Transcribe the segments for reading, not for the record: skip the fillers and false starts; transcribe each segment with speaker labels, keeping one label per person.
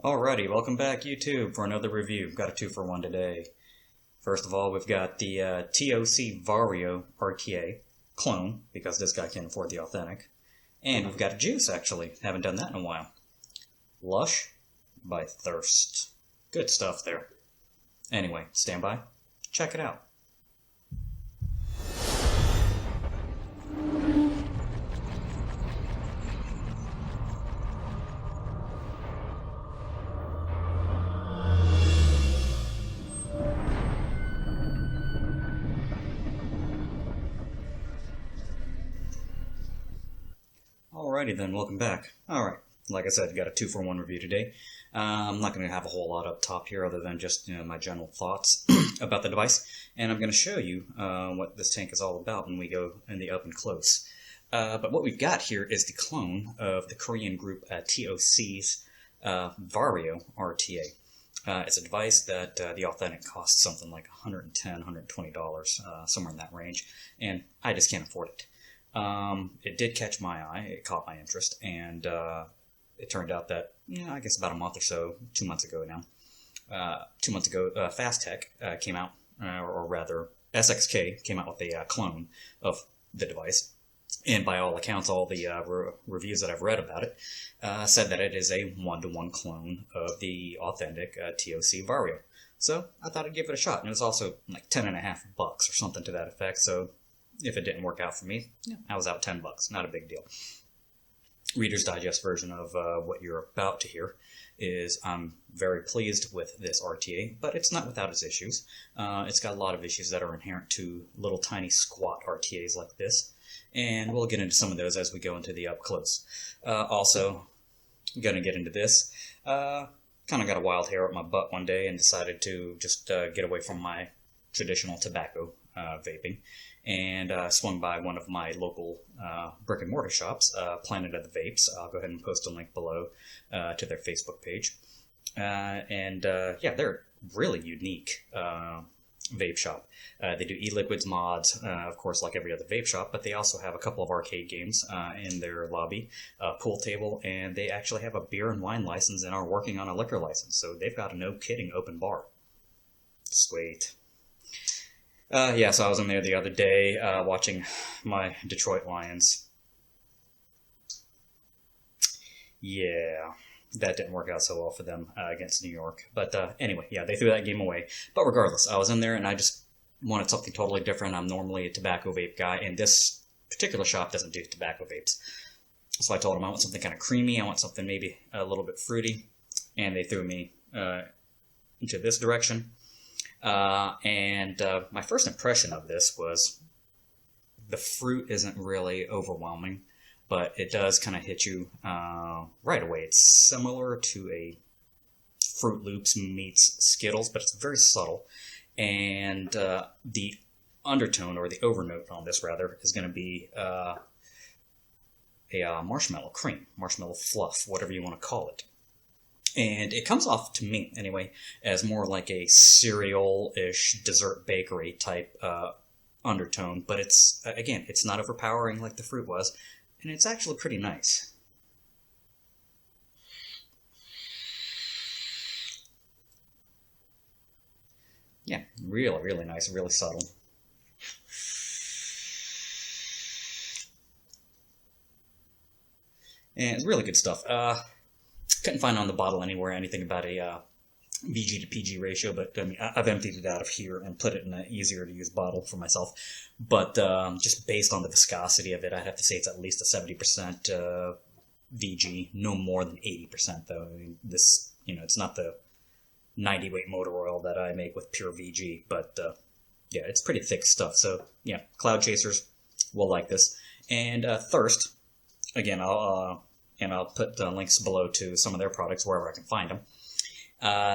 Speaker 1: Alrighty, welcome back YouTube for another review. Got a 2-for-1 today. First of all, we've got the T.O.C. Vario RTA clone, because this guy can't afford the authentic. And we've got a juice, actually. Haven't done that in a while. Lush by THRST. Good stuff there. Anyway, stand by. Check it out. Alrighty then, welcome back. Alright, like I said, got a 2-for-1 review today. I'm not going to have a whole lot up top here other than just my general thoughts about the device. And I'm going to show you what this tank is all about when we go in the up and close. But what we've got here is the clone of the Korean group T.O.C's Vario RTA. It's a device that the authentic costs something like $110, $120, somewhere in that range, and I just can't afford it. It did catch my eye, it caught my interest, and it turned out that, I guess about a month or so, 2 months ago now, 2 months ago, FastTech came out, or rather, SXK came out with a clone of the device, and by all accounts, all the reviews that I've read about it said that it is a 1-to-1 clone of the authentic T.O.C. Vario. So I thought I'd give it a shot, and it was also like $10.50 or something to that effect, so if it didn't work out for me, I was out $10, not a big deal. Reader's Digest version of what you're about to hear is I'm very pleased with this RTA, but it's not without its issues. It's got a lot of issues that are inherent to little tiny squat RTAs like this, and we'll get into some of those as we go into the up close. Also, I'm going to get into this. Kind of got a wild hair up my butt one day and decided to just get away from my traditional tobacco vaping, and swung by one of my local brick and mortar shops, Planet of the Vapes. I'll go ahead and post a link below to their Facebook page. Yeah, they're really unique vape shop. They do e-liquids mods, of course, like every other vape shop, but they also have a couple of arcade games in their lobby, pool table, and they actually have a beer and wine license and are working on a liquor license. So they've got a no-kidding open bar. Sweet. Yeah, so I was in there the other day watching my Detroit Lions. Yeah, that didn't work out so well for them against New York. But anyway, yeah, they threw that game away. But regardless, I was in there and I just wanted something totally different. I'm normally a tobacco vape guy, and this particular shop doesn't do tobacco vapes. So I told them I want something kind of creamy, I want something maybe a little bit fruity, and they threw me into this direction. My first impression of this was the fruit isn't really overwhelming, but it does kind of hit you right away. It's similar to a Fruit Loops meets Skittles, but it's very subtle. And the undertone, or the overnote on this, rather, is going to be a marshmallow cream, marshmallow fluff, whatever you want to call it. And it comes off, to me anyway, as more like a cereal-ish dessert bakery type undertone. But it's, again, it's not overpowering like the fruit was. And it's actually pretty nice. Yeah, really, really nice, really subtle. And really good stuff. Couldn't find on the bottle anywhere anything about a VG to PG ratio, but I mean, I've emptied it out of here and put it in an easier to use bottle for myself. But just based on the viscosity of it, I'd have to say it's at least a 70% VG, no more than 80% though. I mean, this, it's not the 90 weight motor oil that I make with pure VG, but yeah, it's pretty thick stuff. So yeah, cloud chasers will like this. And THRST, again, I'll put links below to some of their products wherever I can find them.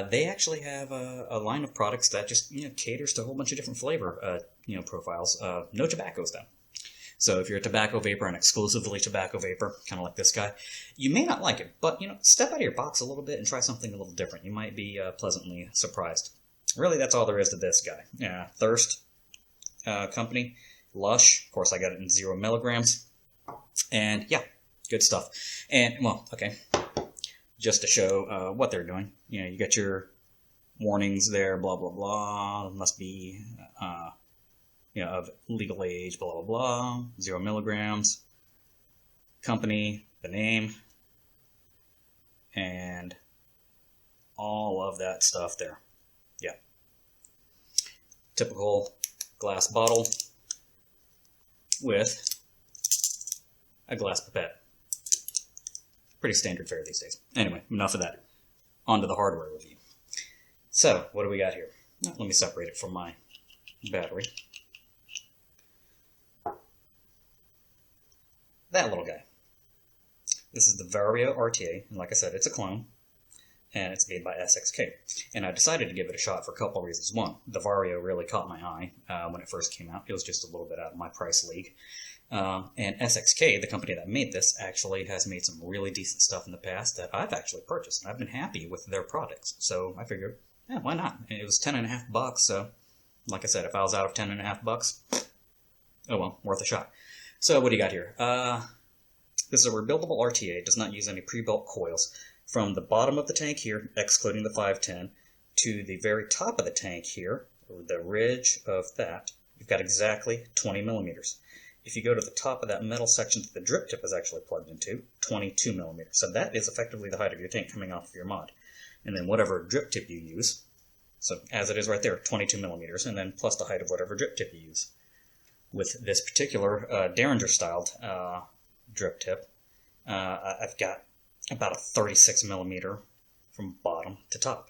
Speaker 1: They actually have a line of products that just caters to a whole bunch of different flavor profiles. No tobaccos though. So if you're a tobacco vapor, and exclusively tobacco vapor, kind of like this guy, you may not like it. But step out of your box a little bit and try something a little different. You might be pleasantly surprised. Really, that's all there is to this guy. Yeah, THRST company, Lush. Of course, I got it in 0 milligrams, and yeah. Good stuff. And, well, okay. just to show what they're doing. You know, you got your warnings there, blah, blah, blah, must be, you know, of legal age, blah, blah, blah, 0 milligrams, company, the name, and all of that stuff there. Yeah. Typical glass bottle with a glass pipette. Pretty standard fare these days. Anyway, enough of that. On to the hardware review. So, what do we got here? Let me separate it from my battery. That little guy. This is the Vario RTA, and like I said, it's a clone, and it's made by SXK. And I decided to give it a shot for a couple of reasons. One, the Vario really caught my eye when it first came out. It was just a little bit out of my price league. And SXK, the company that made this, actually has made some really decent stuff in the past that I've actually purchased, and I've been happy with their products. So I figured, yeah, why not? And it was $10.50, so like I said, if I was out of $10.50, oh well, worth a shot. So what do you got here? This is a rebuildable RTA. It does not use any pre-built coils. From the bottom of the tank here, excluding the 510, to the very top of the tank here, or the ridge of that, you've got exactly 20 millimeters. If you go to the top of that metal section that the drip tip is actually plugged into, 22 millimeters. So that is effectively the height of your tank coming off of your mod. And then whatever drip tip you use, so as it is right there, 22 millimeters, and then plus the height of whatever drip tip you use. With this particular Derringer-styled drip tip, I've got about a 36 millimeter from bottom to top.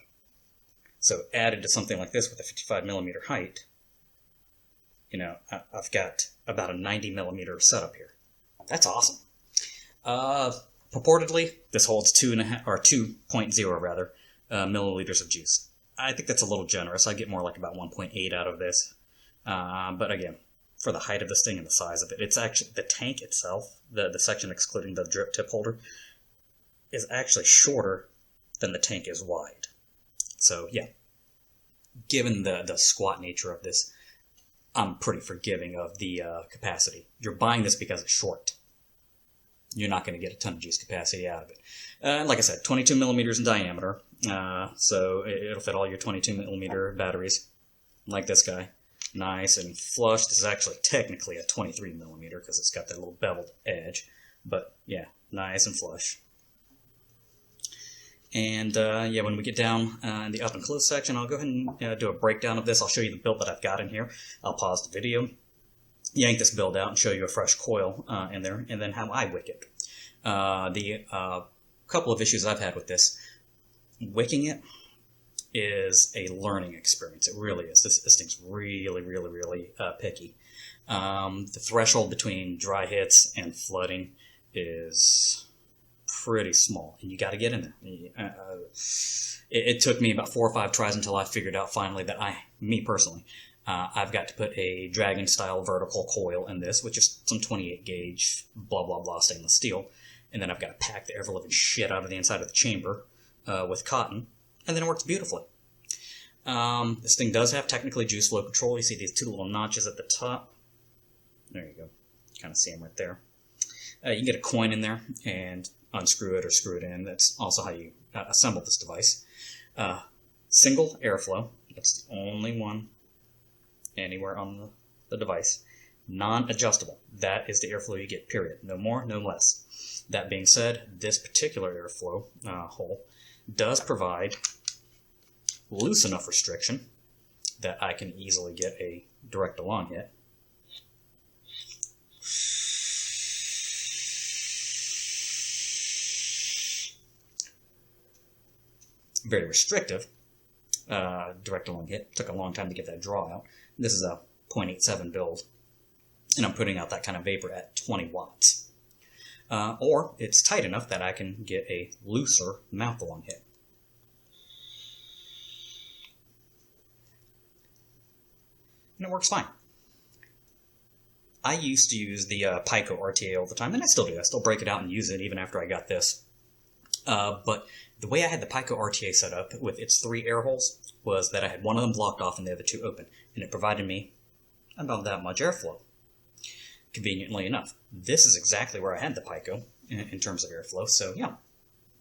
Speaker 1: So added to something like this with a 55 millimeter height, you know, I've got about a 90 millimeter setup here. That's awesome. Purportedly, this holds 2.0 rather milliliters of juice. I think that's a little generous. I get more like about 1.8 out of this. But again, for the height of this thing and the size of it, it's actually the tank itself, the section excluding the drip tip holder, is actually shorter than the tank is wide. So yeah, given the squat nature of this, I'm pretty forgiving of the capacity. You're buying this because it's short. You're not going to get a ton of juice capacity out of it. Like I said, 22 millimeters in diameter, so it'll fit all your 22 millimeter batteries, like this guy. Nice and flush. This is actually technically a 23 millimeter because it's got that little beveled edge, but yeah, nice and flush. And yeah, when we get down in the up and close section, I'll go ahead and do a breakdown of this. I'll show you the build that I've got in here. I'll pause the video, yank this build out, and show you a fresh coil in there, and then how I wick it. The couple of issues I've had with this, wicking it is a learning experience. It really is. This thing's really, really, really picky. The threshold between dry hits and flooding is pretty small, and you got to get in there. It took me about 4 or 5 tries until I figured out finally that me personally, I've got to put a dragon-style vertical coil in this, which is some 28 gauge, blah, blah, blah stainless steel, and then I've got to pack the ever-living shit out of the inside of the chamber with cotton, and then it works beautifully. This thing does have technically juice flow control. You see these 2 little notches at the top. There you go. Kind of see them right there. You can get a coin in there and unscrew it or screw it in. That's also how you assemble this device. Single airflow. That's the only one anywhere on the device. Non-adjustable. That is the airflow you get, period. No more, no less. That being said, this particular airflow hole does provide loose enough restriction that I can easily get a direct along hit. Very restrictive direct along hit. Took a long time to get that draw out. This is a 0.87 build, and I'm putting out that kind of vapor at 20 watts. Or it's tight enough that I can get a looser mouth along hit. And it works fine. I used to use the Pico RTA all the time, and I still do. I still break it out and use it even after I got this. But the way I had the Pico RTA set up with its 3 air holes was that I had one of them blocked off and the other 2 open, and it provided me about that much airflow, conveniently enough. This is exactly where I had the Pico in terms of airflow, so yeah,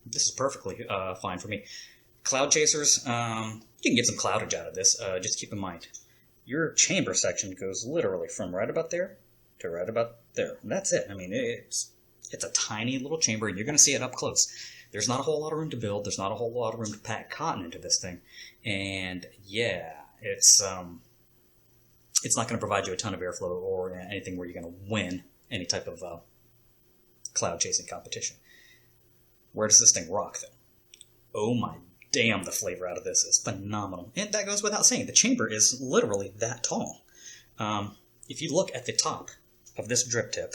Speaker 1: this is perfectly fine for me. Cloud chasers, you can get some cloudage out of this. Just keep in mind, your chamber section goes literally from right about there to right about there. And that's it. I mean, it's a tiny little chamber, and you're going to see it up close. There's not a whole lot of room to build. There's not a whole lot of room to pack cotton into this thing. And yeah, it's not going to provide you a ton of airflow or anything where you're going to win any type of cloud chasing competition. Where does this thing rock, though? Oh my damn, the flavor out of this is phenomenal. And that goes without saying. The chamber is literally that tall. If you look at the top of this drip tip,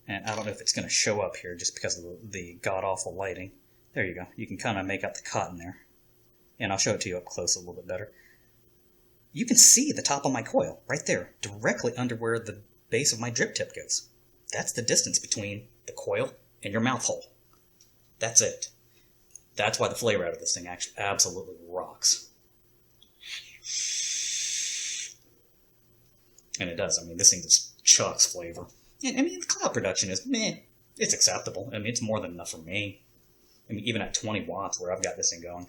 Speaker 1: and I don't know if it's going to show up here just because of the god-awful lighting. There you go. You can kind of make out the cotton there. And I'll show it to you up close a little bit better. You can see the top of my coil right there, directly under where the base of my drip tip goes. That's the distance between the coil and your mouth hole. That's it. That's why the flavor out of this thing actually absolutely rocks. And it does. I mean, this thing just chucks flavor. And, I mean, the cloud production is, meh, it's acceptable. I mean, it's more than enough for me. I mean, even at 20 watts where I've got this thing going.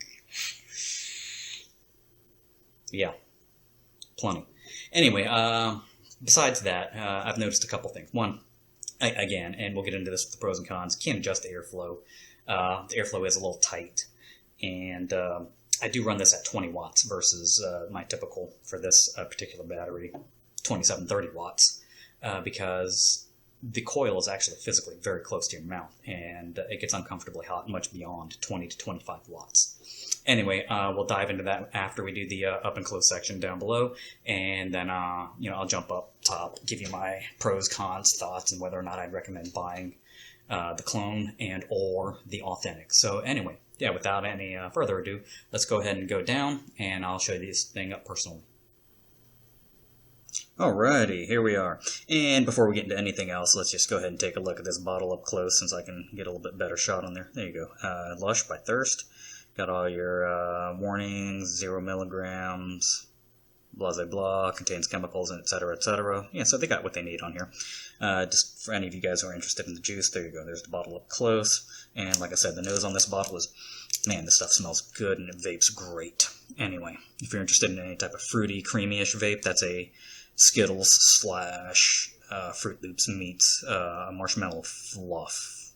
Speaker 1: Yeah, plenty. Anyway, besides that, I've noticed a couple things. One, again, and we'll get into this with the pros and cons, can't adjust the airflow. The airflow is a little tight, and I do run this at 20 watts versus my typical, for this particular battery, 27-30 watts, because the coil is actually physically very close to your mouth, and it gets uncomfortably hot much beyond 20 to 25 watts. Anyway, we'll dive into that after we do the up and close section down below, and then I'll jump up top, give you my pros, cons, thoughts, and whether or not I'd recommend buying the clone and or the authentic. So anyway, yeah, without any further ado, let's go ahead and go down, and I'll show you this thing up personally. Alrighty, here we are. And before we get into anything else, let's just go ahead and take a look at this bottle up close, since I can get a little bit better shot on there. There you go. Lush by THRST. Got all your warnings, 0 milligrams, blah, blah, blah, contains chemicals, etc., etc. Yeah, so they got what they need on here. Just for any of you guys who are interested in the juice, there you go. There's the bottle up close. And like I said, the nose on this bottle is, man, this stuff smells good and it vapes great. Anyway, if you're interested in any type of fruity, creamy-ish vape, that's a Skittles / Fruit Loops meets marshmallow fluff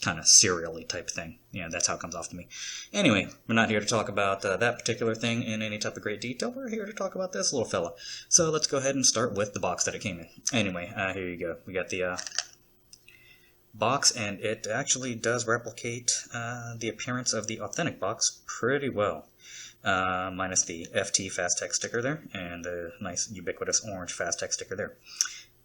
Speaker 1: kind of cereal-y type thing. Yeah, that's how it comes off to me. Anyway, we're not here to talk about that particular thing in any type of great detail. We're here to talk about this little fella. So let's go ahead and start with the box that it came in. Anyway, here you go. We got the box, and it actually does replicate the appearance of the authentic box pretty well. Minus the FT FastTech sticker there, and the nice ubiquitous orange FastTech sticker there.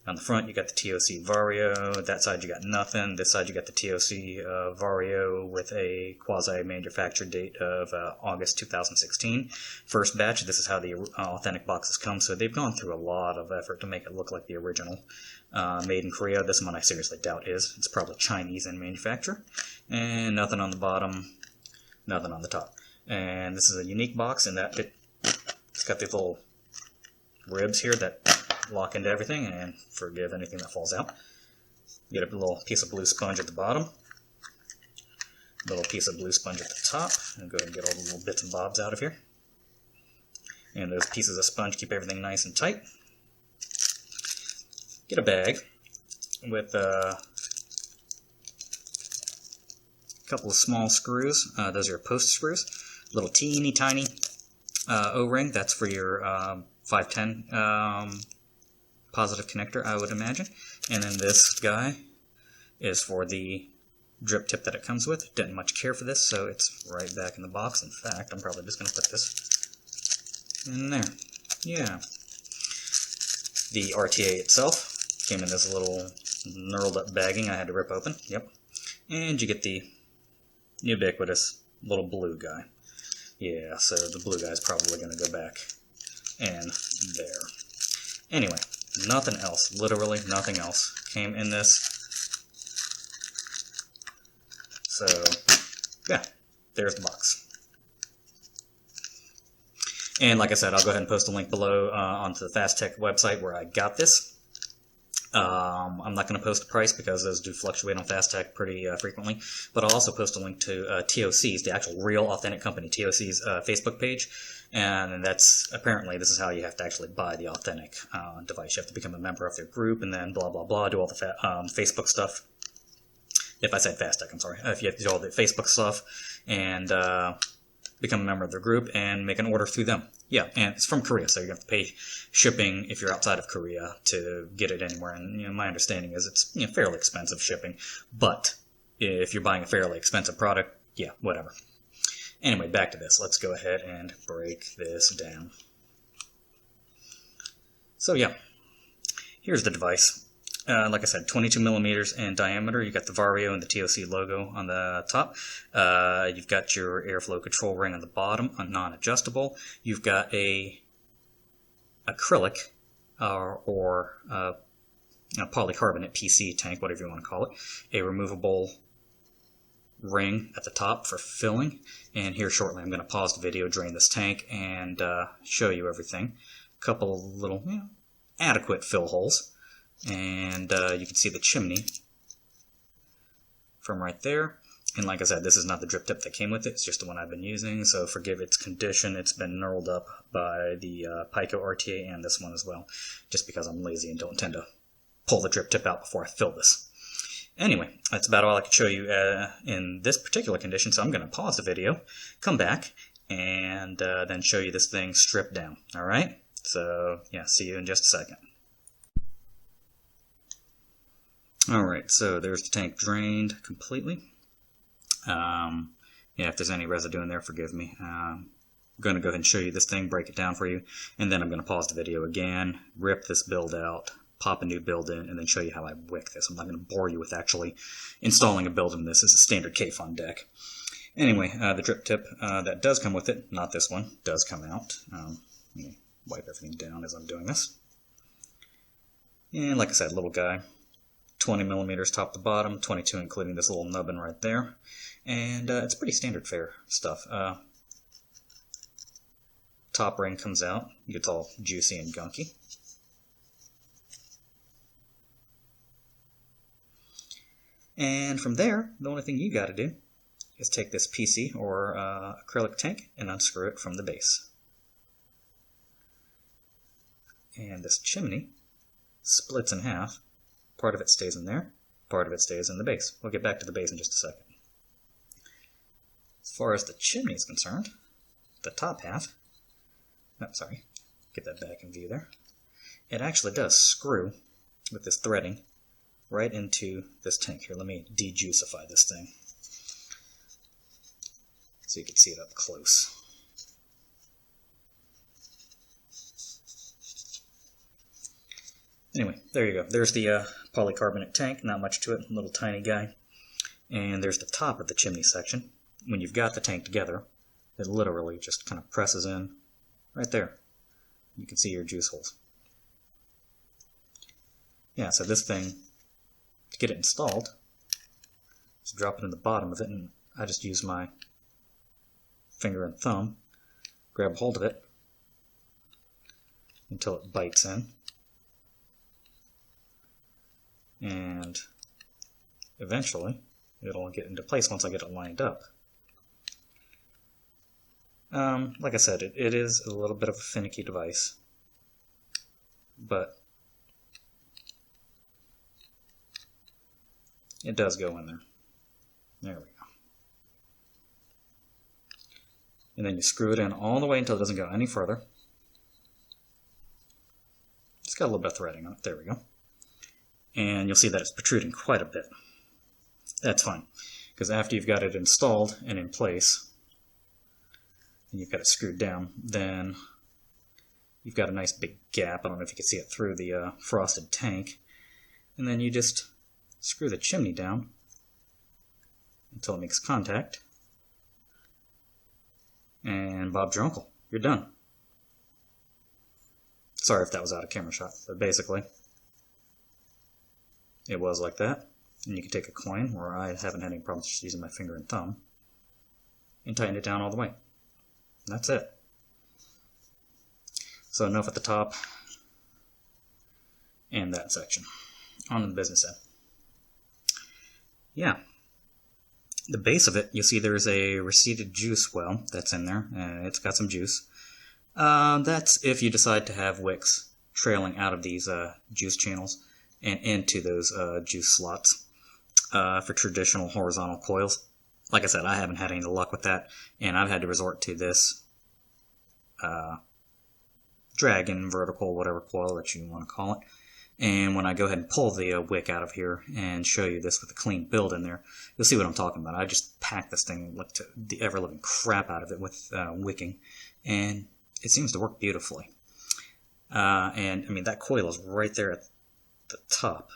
Speaker 1: On the front, you got the T.O.C. Vario. That side, you got nothing. This side, you got the T.O.C. Vario with a quasi-manufactured date of August 2016. First batch, this is how the authentic boxes come, so they've gone through a lot of effort to make it look like the original. Made in Korea. This one I seriously doubt is. It's probably Chinese in manufacture. And nothing on the bottom, nothing on the top. And this is a unique box in that it's got these little ribs here that lock into everything, and forgive anything that falls out. Get a little piece of blue sponge at the bottom, a little piece of blue sponge at the top, and go ahead and get all the little bits and bobs out of here. And those pieces of sponge keep everything nice and tight. Get a bag with a couple of small screws. Those are post screws. Little teeny tiny O-ring. That's for your 510 positive connector, I would imagine. And then this guy is for the drip tip that it comes with. Didn't much care for this, so it's right back in the box. In fact, I'm probably just going to put this in there. Yeah. The RTA itself came in this little knurled up bagging I had to rip open. Yep. And you get the ubiquitous little blue guy. Yeah, so the blue guy's probably going to go back in there. Anyway, nothing else, literally nothing else came in this. So, yeah, there's the box. And like I said, I'll go ahead and post a link below onto the FastTech website where I got this. I'm not going to post the price because those do fluctuate on FastTech pretty frequently, but I'll also post a link to T.O.C's, the actual real authentic company, T.O.C's Facebook page, and that's apparently this is how you have to actually buy the authentic device. You have to become a member of their group and then blah blah blah, do all the Facebook stuff. If I said FastTech, I'm sorry. If you have to do all the Facebook stuff and become a member of their group and make an order through them. Yeah, and it's from Korea, so you have to pay shipping if you're outside of Korea to get it anywhere. And my understanding is it's fairly expensive shipping, but if you're buying a fairly expensive product, yeah, whatever. Anyway, back to this. Let's go ahead and break this down. So yeah, here's the device. Like I said, 22 millimeters in diameter. You got the Vario and the T.O.C logo on the top. You've got your airflow control ring on the bottom, non-adjustable. You've got a acrylic or a polycarbonate PC tank, whatever you want to call it. A removable ring at the top for filling. And here shortly, I'm going to pause the video, drain this tank, and show you everything. A couple of little adequate fill holes. And you can see the chimney from right there. And like I said, this is not the drip tip that came with it. It's just the one I've been using. So forgive its condition. It's been knurled up by the Pico RTA and this one as well. Just because I'm lazy and don't tend to pull the drip tip out before I fill this. Anyway, that's about all I can show you in this particular condition. So I'm going to pause the video, come back, and then show you this thing stripped down. Alright? So yeah, see you in just a second. Alright, so there's the tank drained completely. Yeah, if there's any residue in there, forgive me. I'm going to go ahead and show you this thing, break it down for you, and then I'm going to pause the video again, rip this build out, pop a new build in, and then show you how I wick this. I'm not going to bore you with actually installing a build in this. This is a standard K-Fun deck. Anyway, the drip tip that does come with it, not this one, does come out. Let me wipe everything down as I'm doing this. And like I said, little guy. 20 millimeters top to bottom, 22 including this little nubbin right there. And it's pretty standard fare stuff. Top ring comes out, gets all juicy and gunky. And from there, the only thing you got to do is take this PC or acrylic tank and unscrew it from the base. And this chimney splits in half. Part of it stays in there, part of it stays in the base. We'll get back to the base in just a second. As far as the chimney is concerned, the top half, get that back in view there. It actually does screw with this threading right into this tank. Here, let me dejuicify this thing so you can see it up close. Anyway, there you go. There's the polycarbonate tank. Not much to it, little tiny guy. And there's the top of the chimney section. When you've got the tank together, it literally just kind of presses in right there. You can see your juice holes. Yeah, so this thing, to get it installed, just drop it in the bottom of it, and I just use my finger and thumb, grab hold of it until it bites in. And eventually it'll get into place once I get it lined up. Like I said, it is a little bit of a finicky device, but it does go in there. There we go. And then you screw it in all the way until it doesn't go any further. It's got a little bit of threading on it. There we go. And you'll see that it's protruding quite a bit. That's fine, because after you've got it installed and in place, and you've got it screwed down, then you've got a nice big gap. I don't know if you can see it through the frosted tank. And then you just screw the chimney down until it makes contact. And Bob's your uncle. You're done. Sorry if that was out of camera shot, but basically it was like that. And you can take a coin, where I haven't had any problems just using my finger and thumb, and tighten it down all the way. And that's it. So enough at the top and that section. on the business end. Yeah. The base of it, you see there's a receded juice well that's in there, and it's got some juice. That's if you decide to have wicks trailing out of these juice channels and into those juice slots for traditional horizontal coils. Like I said, I haven't had any luck with that, and I've had to resort to this dragon, vertical, whatever coil that you want to call it. And when I go ahead and pull the wick out of here and show you this with a clean build in there, you'll see what I'm talking about. I just packed this thing like to the ever-living crap out of it with wicking, and it seems to work beautifully. And I mean, that coil is right there at the top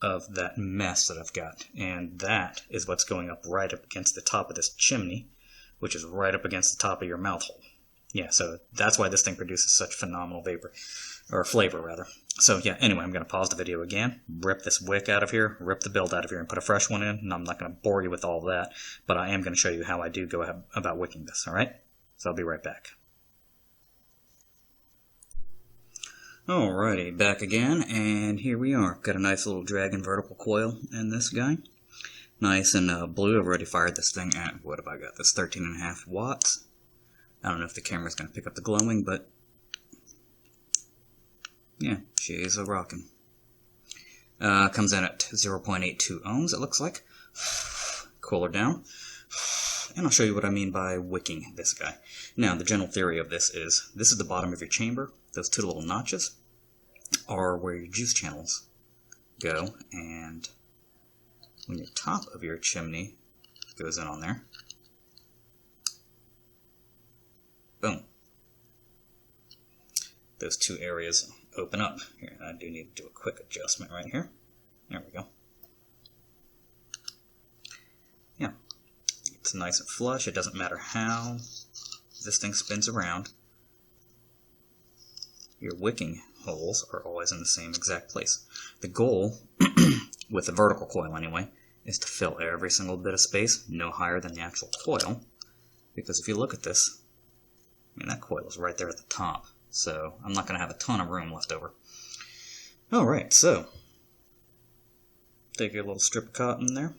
Speaker 1: of that mess that I've got, and that is what's going up right up against the top of this chimney, which is right up against the top of your mouth hole. Yeah, so that's why this thing produces such phenomenal vapor, or flavor rather. So yeah, anyway, I'm going to pause the video again, rip this wick out of here, rip the build out of here, and put a fresh one in. And I'm not going to bore you with all of that, but I am going to show you how I do go about wicking this, alright? So I'll be right back. Alrighty, back again, and here we are. Got a nice little dragon vertical coil in this guy. Nice and blue. I've already fired this thing at, what have I got? This 13.5 watts. I don't know if the camera's going to pick up the glowing, but yeah, she's a rockin'. Comes in at 0.82 ohms, it looks like. Cool her down. And I'll show you what I mean by wicking this guy. Now, the general theory of this is the bottom of your chamber. Those two little notches are where your juice channels go, and when your top of your chimney goes in on there, boom, those two areas open up. Here, I do need to do a quick adjustment right here. There we go. Yeah, it's nice and flush. It doesn't matter how this thing spins around. Your wicking holes are always in the same exact place. The goal, with the vertical coil anyway, is to fill every single bit of space no higher than the actual coil. Because if you look at this, I mean, that coil is right there at the top. So I'm not going to have a ton of room left over. Alright, so take your little strip of cotton there.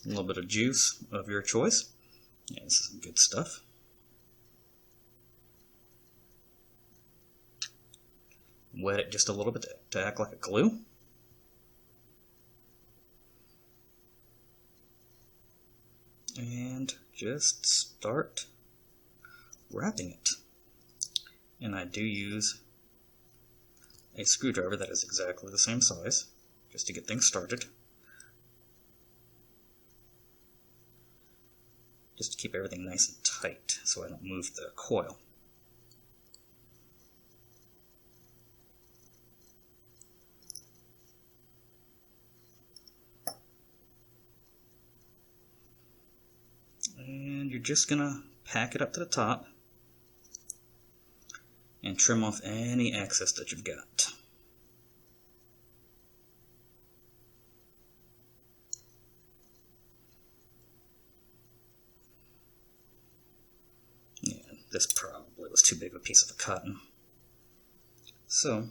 Speaker 1: A little bit of juice of your choice. Yeah, this is some good stuff. Wet it just a little bit to act like a glue. And just start wrapping it. And I do use a screwdriver that is exactly the same size, just to get things started. Just to keep everything nice and tight so I don't move the coil. And you're just going to pack it up to the top and trim off any excess that you've got. Yeah, this probably was too big of a piece of cotton. So,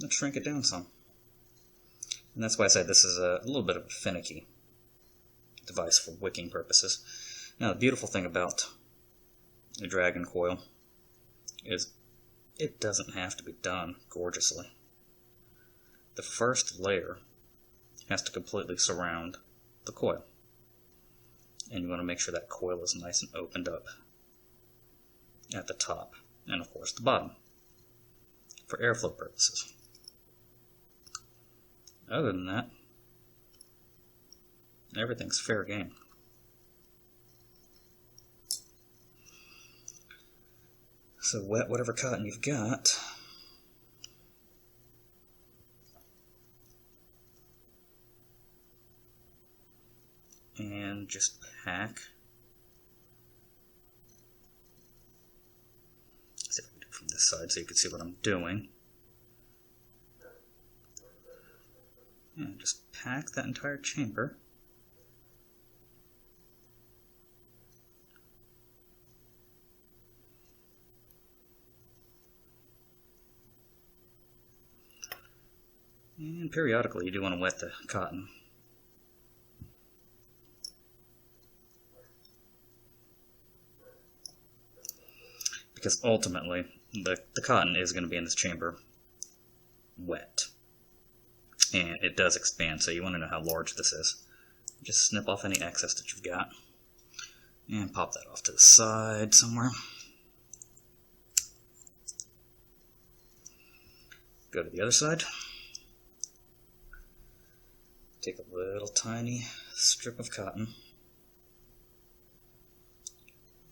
Speaker 1: let's shrink it down some. And that's why I said this is a little bit of a finicky device for wicking purposes. Now, the beautiful thing about a dragon coil is it doesn't have to be done gorgeously. The first layer has to completely surround the coil. And you want to make sure that coil is nice and opened up at the top, and of course the bottom, for airflow purposes. Other than that, everything's fair game. So wet whatever cotton you've got. And just pack. Let's see if I can do it from this side so you can see what I'm doing. And just pack that entire chamber. And periodically you do want to wet the cotton. Because ultimately, the cotton is going to be in this chamber wet. And it does expand, so you want to know how large this is. Just snip off any excess that you've got. And pop that off to the side somewhere. Go to the other side. Take a little tiny strip of cotton.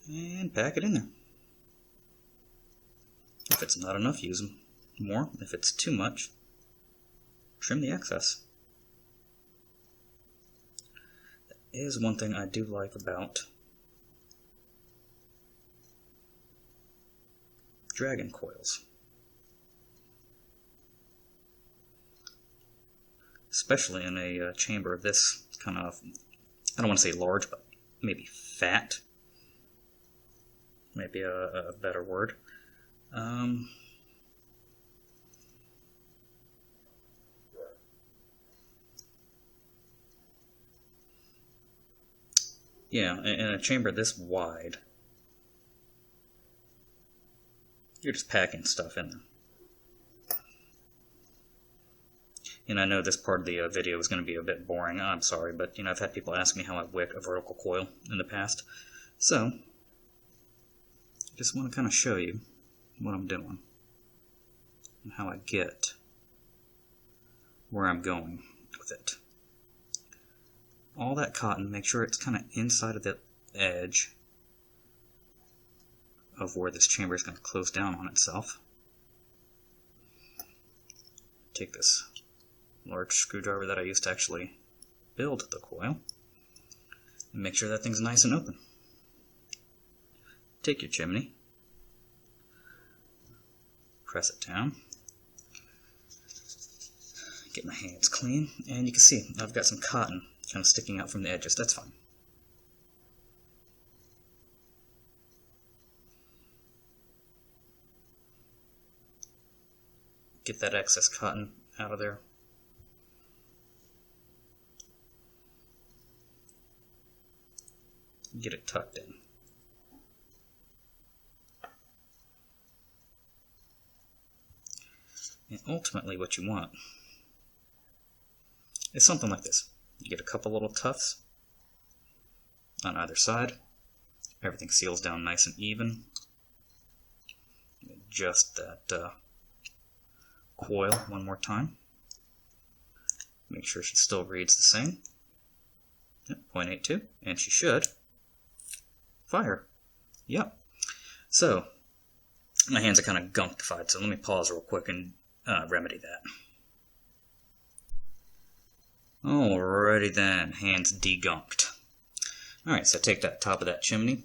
Speaker 1: And pack it in there. If it's not enough, use more. If it's too much, trim the excess. That is one thing I do like about dragon coils. Especially in a chamber of this kind of, I don't want to say large, but maybe fat. Maybe a better word. Yeah, in a chamber this wide, you're just packing stuff in there. And I know this part of the video is going to be a bit boring. I'm sorry, but I've had people ask me how I wick a vertical coil in the past. So, I just want to kind of show you what I'm doing and how I get where I'm going with it. All that cotton, make sure it's kind of inside of the edge of where this chamber is going to close down on itself. Take this large screwdriver that I used to actually build the coil and make sure that thing's nice and open. Take your chimney, press it down, get my hands clean, and you can see I've got some cotton kind of sticking out from the edges. That's fine. Get that excess cotton out of there. Get it tucked in. And ultimately what you want is something like this. You get a couple little tufts on either side. Everything seals down nice and even. Adjust that coil one more time. Make sure she still reads the same. Yep, 0.82, and she should fire. Yep. So, my hands are kind of gunkified, so let me pause real quick and remedy that. Alrighty then, hands degunked. Alright, so take that top of that chimney,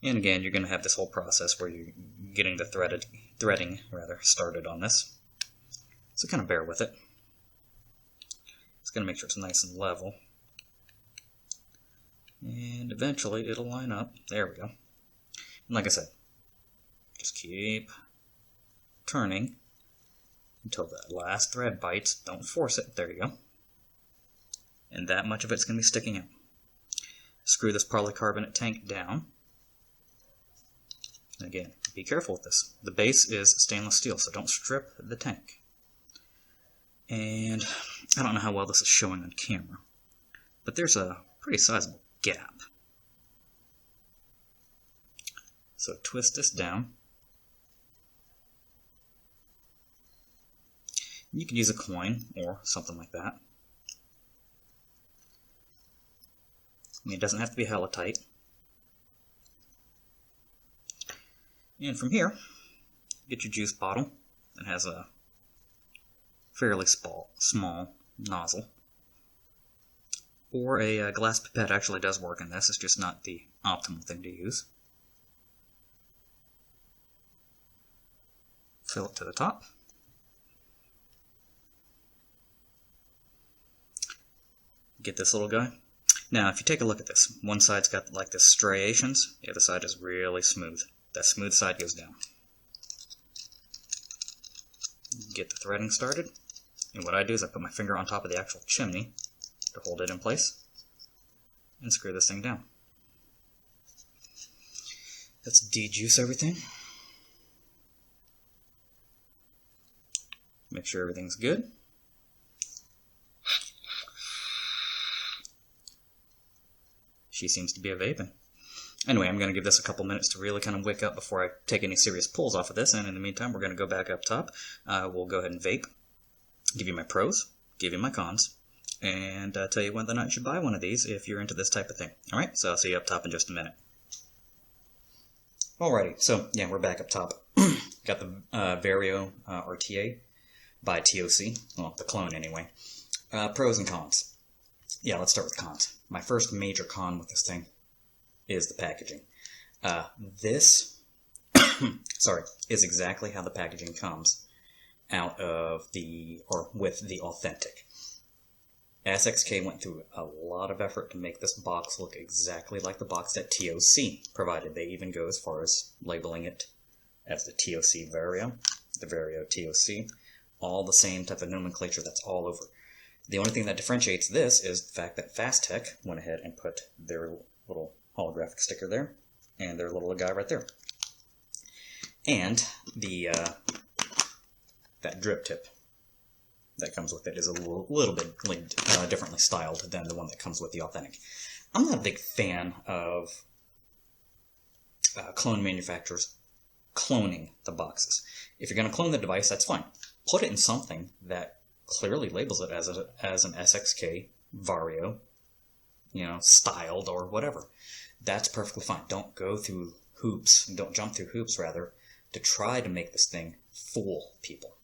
Speaker 1: and again, you're going to have this whole process where you're getting the threading started on this. So kind of bear with it. It's going to make sure it's nice and level. And eventually it'll line up. There we go. And like I said, just keep turning until that last thread bites. Don't force it. There you go. And that much of it's going to be sticking out. Screw this polycarbonate tank down. Again, be careful with this. The base is stainless steel, so don't strip the tank. And I don't know how well this is showing on camera, but there's a pretty sizable gap. So twist this down. You can use a coin or something like that. I mean, it doesn't have to be hella tight. And from here, get your juice bottle that has a fairly small nozzle. Or a glass pipette actually does work in this, it's just not the optimal thing to use. Fill it to the top. Get this little guy. Now, if you take a look at this, one side's got like this striations, the other side is really smooth. That smooth side goes down. Get the threading started, And what I do is I put my finger on top of the actual chimney to hold it in place and screw this thing down. Let's de-juice everything. Make sure everything's good. She seems to be a vaping. Anyway, I'm going to give this a couple minutes to really kind of wick up before I take any serious pulls off of this, and in the meantime, we're going to go back up top. We'll go ahead and vape, give you my pros, give you my cons, and tell you whether or not you should buy one of these if you're into this type of thing. Alright, so I'll see you up top in just a minute. Alrighty, so yeah, we're back up top. Got the Vario RTA by T.O.C, well, the clone anyway. Pros and cons. Yeah, let's start with cons. My first major con with this thing is the packaging. This, sorry, is exactly how the packaging comes out of the, or with the Authentic. SXK went through a lot of effort to make this box look exactly like the box that T.O.C provided. They even go as far as labeling it as the T.O.C Vario, the Vario T.O.C, all the same type of nomenclature that's all over. The only thing that differentiates this is the fact that FastTech went ahead and put their little holographic sticker there, and their little guy right there. And the that drip tip that comes with it is a little bit differently styled than the one that comes with the Authentic. I'm not a big fan of clone manufacturers cloning the boxes. If you're going to clone the device, that's fine. Put it in something that clearly labels it as an SXK Vario, styled or whatever. That's perfectly fine. Don't go through hoops, don't jump through hoops, rather, to try to make this thing fool people.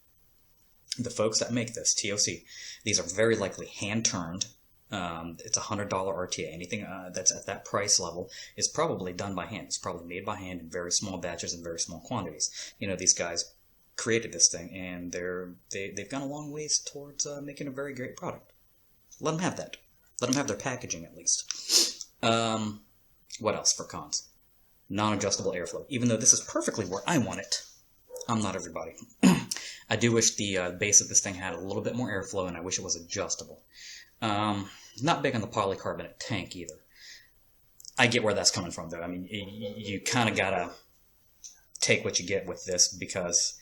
Speaker 1: The folks that make this, T.O.C, these are very likely hand-turned. It's a $100 RTA. Anything that's at that price level is probably done by hand. It's probably made by hand in very small batches and very small quantities. These guys created this thing, and they've gone a long ways towards making a very great product. Let them have that. Let them have their packaging, at least. What else for cons? Non-adjustable airflow. Even though this is perfectly where I want it, I'm not everybody. I do wish the base of this thing had a little bit more airflow, and I wish it was adjustable. Not big on the polycarbonate tank, either. I get where that's coming from, though. I mean, you kind of gotta take what you get with this, because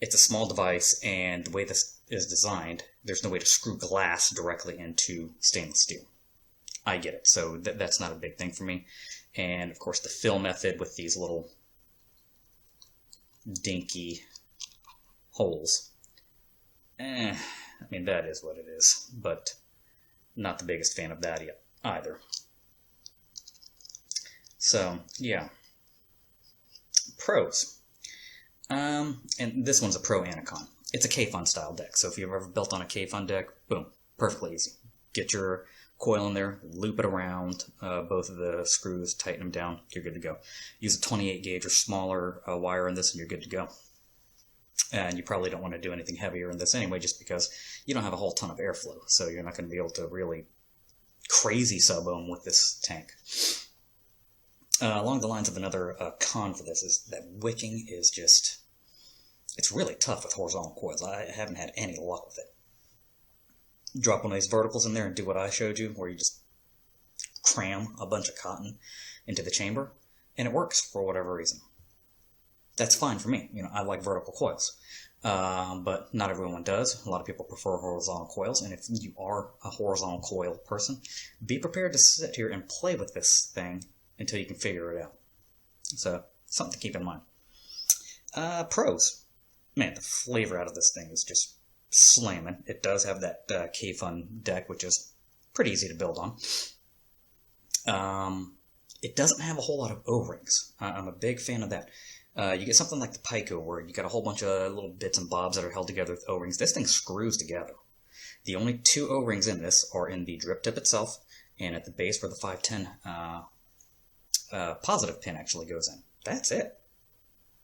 Speaker 1: it's a small device, and the way this is designed, there's no way to screw glass directly into stainless steel. I get it, so that's not a big thing for me. And, of course, the fill method with these little dinky holes. I mean, that is what it is, but not the biggest fan of that yet, either. So, yeah. Pros. And this one's a pro and a con. It's a K-Fun style deck, so if you've ever built on a K-Fun deck, boom, perfectly easy. Get your coil in there, loop it around, both of the screws, tighten them down, you're good to go. Use a 28 gauge or smaller wire in this and you're good to go. And you probably don't want to do anything heavier in this anyway, just because you don't have a whole ton of airflow, so you're not going to be able to really crazy sub-ohm with this tank. Along the lines of another con for this is that wicking is just, it's really tough with horizontal coils. I haven't had any luck with it. Drop one of these verticals in there and do what I showed you, where you just cram a bunch of cotton into the chamber, and it works for whatever reason. That's fine for me. I like vertical coils. But not everyone does. A lot of people prefer horizontal coils, and if you are a horizontal coil person, be prepared to sit here and play with this thing until you can figure it out. So, something to keep in mind. Pros. Man, the flavor out of this thing is just slamming. It does have that K-Fun deck, which is pretty easy to build on. It doesn't have a whole lot of O-rings. I'm a big fan of that. You get something like the Pico, where you got a whole bunch of little bits and bobs that are held together with O-rings. This thing screws together. The only two O-rings in this are in the drip tip itself, and at the base where the 510 positive pin actually goes in. That's it.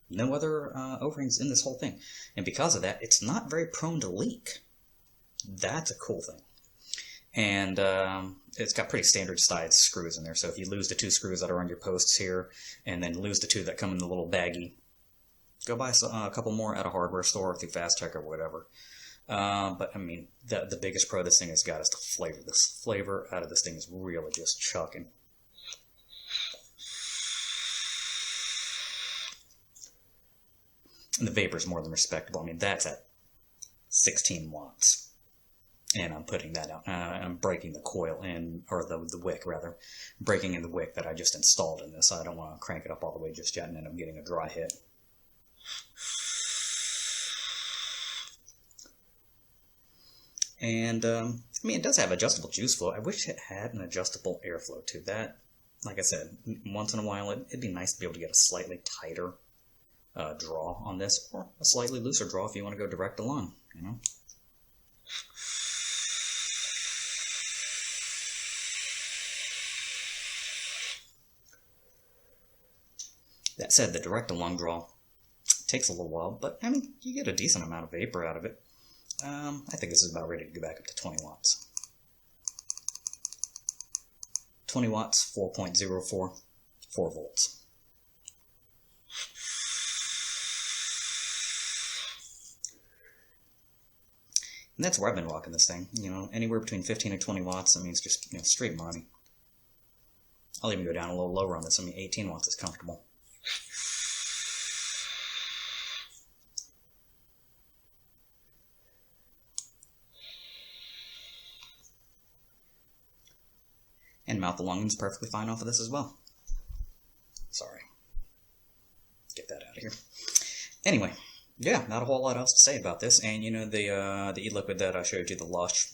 Speaker 1: No other O-rings in this whole thing. And because of that, it's not very prone to leak. That's a cool thing. And it's got pretty standard sized screws in there, so if you lose the two screws that are on your posts here, and then lose the two that come in the little baggie, go buy a couple more at a hardware store through FastTech or whatever. But I mean, the biggest pro this thing has got is the flavor. This flavor out of this thing is really just chucking. And the vapor is more than respectable. I mean, that's at 16 watts. And I'm putting that out. I'm breaking the coil in, or the wick rather, breaking in the wick that I just installed in this. I don't want to crank it up all the way just yet and end up getting a dry hit. And, I mean, it does have adjustable juice flow. I wish it had an adjustable airflow too. That, like I said, once in a while, it'd be nice to be able to get a slightly tighter draw on this, or a slightly looser draw if you want to go direct to lung, you know? That said, the direct to lung draw takes a little while, but I mean, you get a decent amount of vapor out of it. I think this is about ready to go back up to 20 watts. 20 watts, 4.04, 4 volts. And that's where I've been rocking this thing. You know, anywhere between 15 and 20 watts, I mean, it's just, you know, straight money. I'll even go down a little lower on this. I mean, 18 watts is comfortable. And mouth to lung is perfectly fine off of this as well. Sorry. Get that out of here. Anyway, yeah, not a whole lot else to say about this. And, you know, the e-liquid that I showed you, the Lush,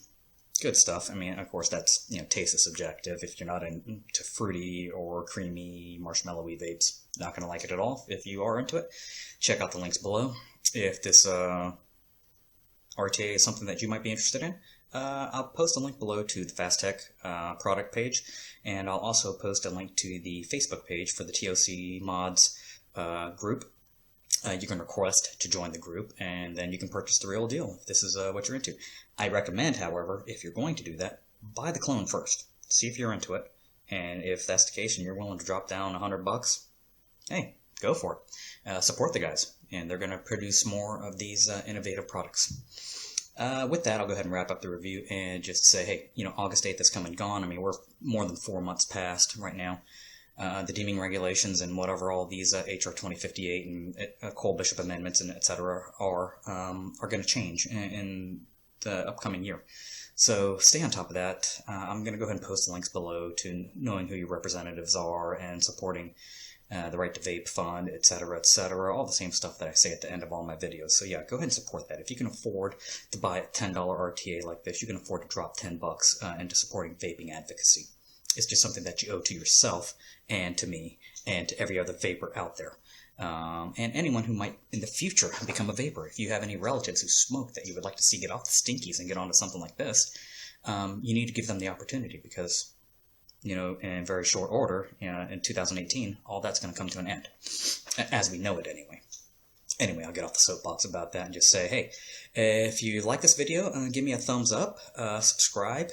Speaker 1: good stuff. I mean, of course, that's, you know, taste is subjective. If you're not into fruity or creamy marshmallowy vapes, not going to like it at all. If you are into it, check out the links below. If this RTA is something that you might be interested in, I'll post a link below to the FastTech product page, and I'll also post a link to the Facebook page for the T.O.C mods group. You can request to join the group, and then you can purchase the real deal if this is what you're into. I recommend, however, if you're going to do that, buy the clone first. See if you're into it, and if that's the case and you're willing to drop down $100, hey, go for it. Support the guys, and they're going to produce more of these innovative products. With that, I'll go ahead and wrap up the review and just say, hey, you know, August 8th is come and gone. I mean, we're more than 4 months past right now. The deeming regulations and whatever all these HR 2058 and Cole Bishop amendments and et cetera are going to change in the upcoming year. So stay on top of that. I'm going to go ahead and post the links below to knowing who your representatives are and supporting the Right to Vape Fund, et cetera, all the same stuff that I say at the end of all my videos. So yeah, go ahead and support that. If you can afford to buy a $10 RTA like this, you can afford to drop $10 into supporting vaping advocacy. It's just something that you owe to yourself and to me and to every other vapor out there. And anyone who might in the future become a vapor. If you have any relatives who smoke that you would like to see get off the stinkies and get onto something like this, you need to give them the opportunity because, you know, in very short order, in 2018, all that's going to come to an end, as we know it anyway. Anyway, I'll get off the soapbox about that and just say, hey, if you like this video, give me a thumbs up, subscribe,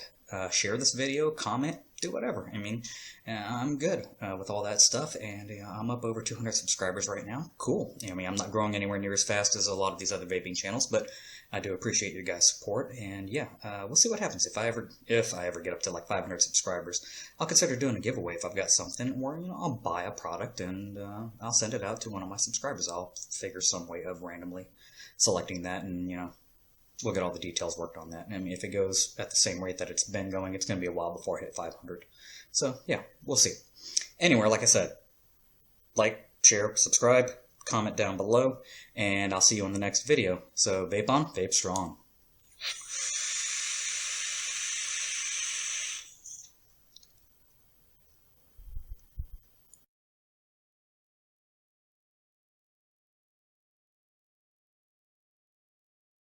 Speaker 1: share this video, comment, do whatever. I mean, I'm good with all that stuff, and I'm up over 200 subscribers right now. Cool. I mean, I'm not growing anywhere near as fast as a lot of these other vaping channels, but I do appreciate your guys' support, and yeah, we'll see what happens. If I ever get up to like 500 subscribers, I'll consider doing a giveaway if I've got something, or, you know, I'll buy a product and I'll send it out to one of my subscribers. I'll figure some way of randomly selecting that, and, you know, we'll get all the details worked on that. I mean, if it goes at the same rate that it's been going, it's going to be a while before I hit 500. So, yeah, we'll see. Anyway, like I said, like, share, subscribe, comment down below, and I'll see you in the next video. So, vape on, vape strong.